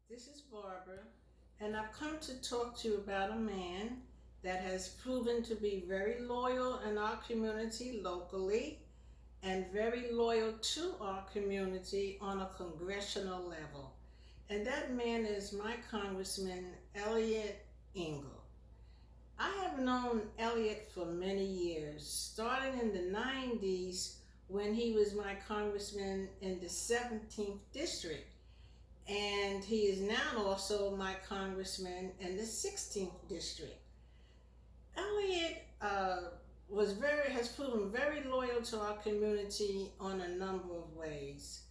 This is Barbara, and I've come to talk to you about a man that has proven to be very loyal in our community locally and very loyal to our community on a congressional level. And that man is my Congressman Elliot Engel. I have known Elliot for many years, starting in the 90s when he was my congressman in the 17th district, and he is now also my congressman in the 16th district. Elliot has proven very loyal to our community on a number of ways.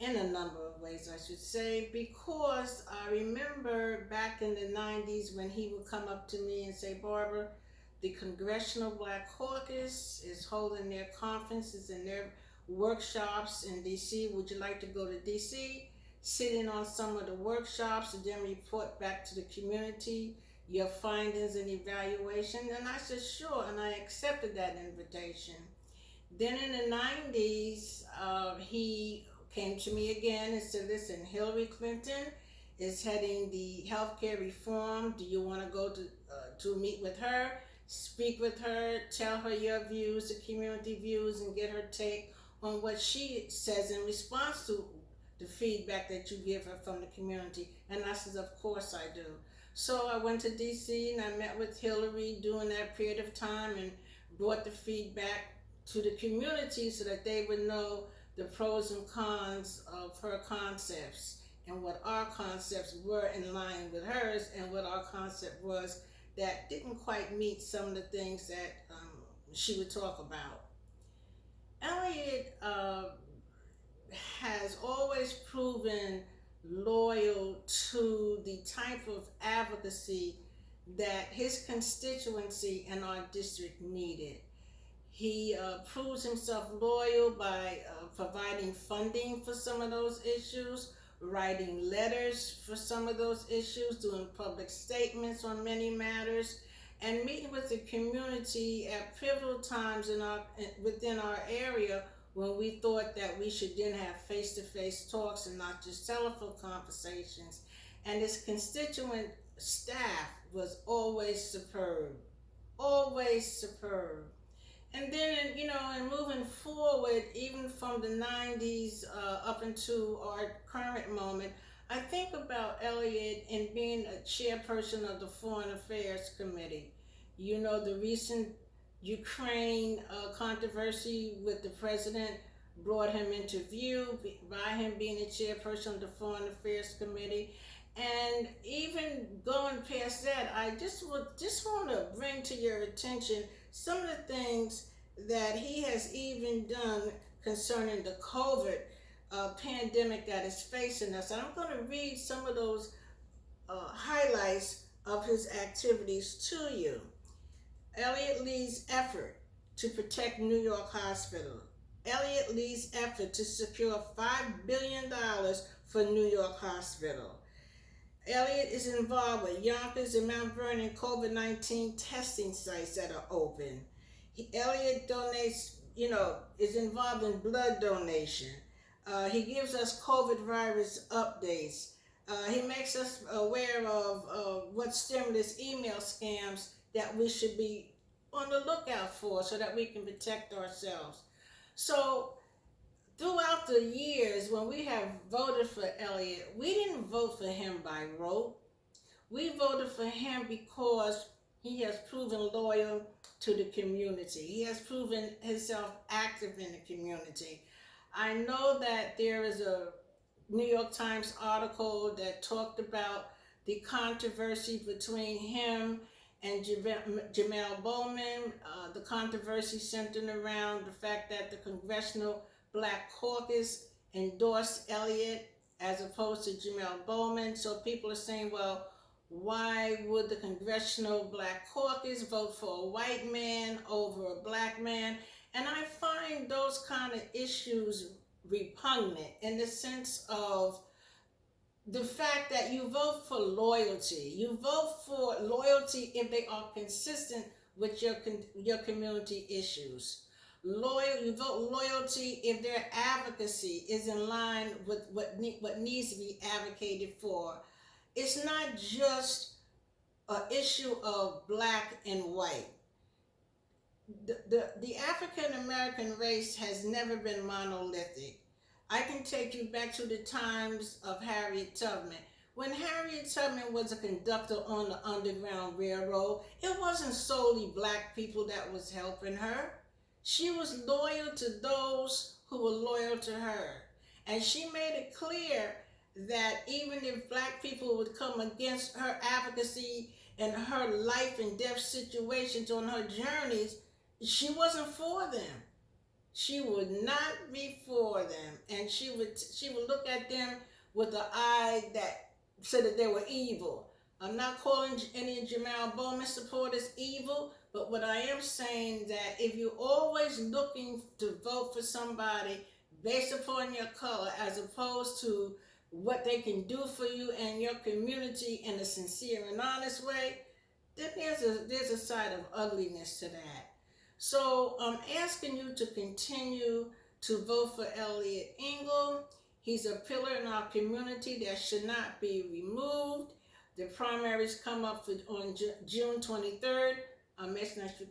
In a number of ways, I should say, because I remember back in the 90s when he would come up to me and say, Barbara, the Congressional Black Caucus is holding their conferences and their workshops in DC. Would you like to go to DC? Sit in on some of the workshops and then report back to the community your findings and evaluation. And I said, sure, and I accepted that invitation. Then in the 90s, he came to me again and said, listen, Hillary Clinton is heading the healthcare reform. Do you want to go to meet with her, speak with her, tell her your views, the community views, and get her take on what she says in response to the feedback that you give her from the community? And I said, of course I do. So I went to DC and I met with Hillary during that period of time and brought the feedback to the community so that they would know the pros and cons of her concepts and what our concepts were in line with hers and what our concept was that didn't quite meet some of the things that she would talk about. Elliot has always proven loyal to the type of advocacy that his constituency and our district needed. He proves himself loyal by providing funding for some of those issues, writing letters for some of those issues, doing public statements on many matters, and meeting with the community at pivotal times within our area when we thought that we should then have face-to-face talks and not just telephone conversations. And his constituent staff was always superb, always superb. And then, and moving forward, even from the 90s up into our current moment, I think about Elliot in being a chairperson of the Foreign Affairs Committee. You know, the recent Ukraine controversy with the president brought him into view by him being a chairperson of the Foreign Affairs Committee. And even going past that, I just want to bring to your attention some of the things that he has even done concerning the COVID pandemic that is facing us. And I'm going to read some of those highlights of his activities to you. Elliot leads effort to protect New York Hospital. Elliot leads effort to secure $5 billion for New York Hospital. Elliot is involved with Yonkers and Mount Vernon COVID-19 testing sites that are open. Elliot donates, is involved in blood donation. He gives us COVID virus updates. He makes us aware of what stimulus email scams that we should be on the lookout for so that we can protect ourselves. So throughout the years when we have voted for Elliot, we didn't vote for him by rote. We voted for him because he has proven loyal to the community. He has proven himself active in the community. I know that there is a New York Times article that talked about the controversy between him and Jamel Bowman, the controversy centered around the fact that the Congressional Black Caucus endorsed Elliot as opposed to Jamel Bowman. So people are saying, well, why would the Congressional Black Caucus vote for a white man over a black man? And I find those kind of issues repugnant in the sense of the fact that you vote for loyalty. You vote for loyalty if they are consistent with your community issues. You vote loyalty if their advocacy is in line with what needs to be advocated for. it's not just an issue of black and white. The African American race has never been monolithic. I can take you back to the times of Harriet Tubman. When Harriet Tubman was a conductor on the Underground Railroad, it wasn't solely black people that was helping her. She was loyal to those who were loyal to her. And she made it clear that even if black people would come against her advocacy and her life and death situations on her journeys, she wasn't for them. She would not be for them, and she would look at them with the eye that said that they were evil. I'm not calling any Jamal Bowman supporters evil, but what I am saying that if you're always looking to vote for somebody based upon your color as opposed to what they can do for you and your community in a sincere and honest way, then there's a side of ugliness to that. So I'm asking you to continue to vote for Elliot Engel. He's a pillar in our community that should not be removed. The primaries come up on June 23rd. I'm asking that you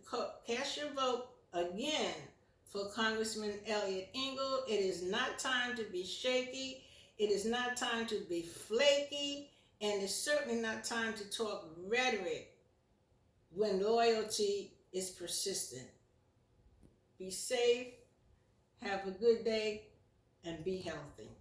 cast your vote again for Congressman Elliot Engel. It is not time to be shaky. It is not time to be flaky. And it's certainly not time to talk rhetoric when loyalty is persistent. Be safe, have a good day, and be healthy.